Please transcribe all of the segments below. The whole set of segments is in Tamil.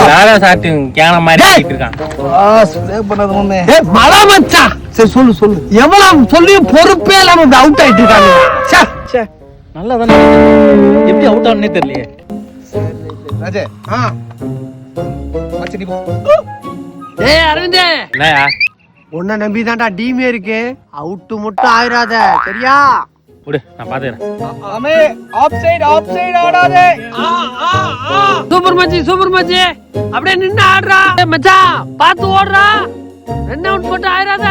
தாரா சாட்டு கேன மாதிரி இருக்கான். ஸ்ப்ரே பண்ணது ஒண்ணே. மழை மச்சான். சரி சொல்லு சொல்லு. எவ்வளவு சொல்லி பொறுப்பே இல்லாம அவுட் ஆயிட்டு இருக்காங்க. ச்சே நல்லா தானே எப்படி அவுட் ஆனே தெரியலையே. ராஜே மச்சி நீ போ. ஏய் அரவிந்தே, என்னயா உன்னை நம்பி தான்டா டீமே இருக்கு. அவுட்டு மட்டும் ஆயிராத சரியா? விடு நான் பாத்துக்கிறேன். அமே ஆஃப் சைடு ஆடாதே. சூப்பர் மச்சி அப்படியே நின்னு ஆடுறா. மச்சான் பாத்து ஓடுறா. ரன் அவுட் போட்டு ஆயிராத.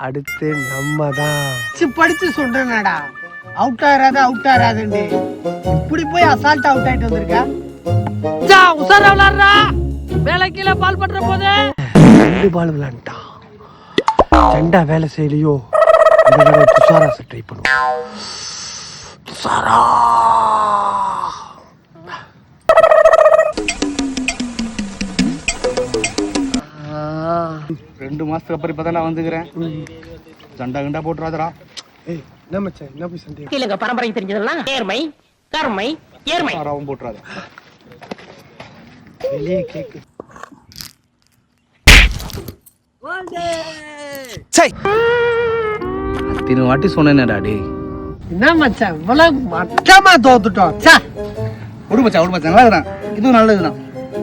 அடுத்து நம்ம தான் படிச்சு சொல்றேன்டா. அவுட் ஆறாதுன்னு இப்படி போய் அசால்ட் அவுட் ஆயிட்டு வந்திருக்கா. உசாரா விளையாடுறா. மேல கீழே பால் பண்ற போது 2 பால் விளையாண்டான். 2 வேலை செய்யலையோ துசாரா ட்ரை பண்ணுவோம். துசாரா 2 மாசத்துக்கு அப்புறம் இப்பதான் நான் வந்துக்கிறேன். சண்டை கண்டா போட்டுறாதடா. ஏய் என்ன மச்சான் என்ன போய் சண்டை? கீழங்க பரம்பரை தெரிஞ்சதெல்லாம் நேர்மை கருமை ஏர்மை ஆறாவும் போட்டுறாத. வெளியே கேக்கு. திரு வாட்டி சொன்னேனடா டேய். என்ன மச்சான் இவ்வளவு மட்டமா தோத்துட்டோம். விடு மச்சான் நல்லா இருக்கிறான். இதுவும் நல்லதுதான்.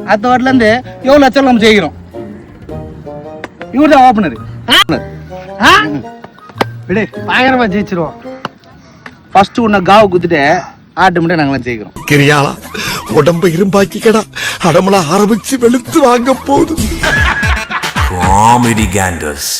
அடுத்த வாட்டில இருந்து எவ்வளவு லட்சம் நம்ம ஜெயிக்கிறோம். இவர்தான் ஓப்பனர். விடு பயங்கரமா ஜெயிச்சிருவோம். ஃபர்ஸ்ட் உன்னை காவு குத்துட்டு ஆட்டோமேட்டிக்கா நாங்களாம் ஜெயிக்கிறோம். கிரியாளா உடம்ப இரும்பாக்கிக்கடா. அடமலா ஆரம்பிச்சு வெளுத்து வாங்க போகுது. காமெடி கேண்டர்ஸ்.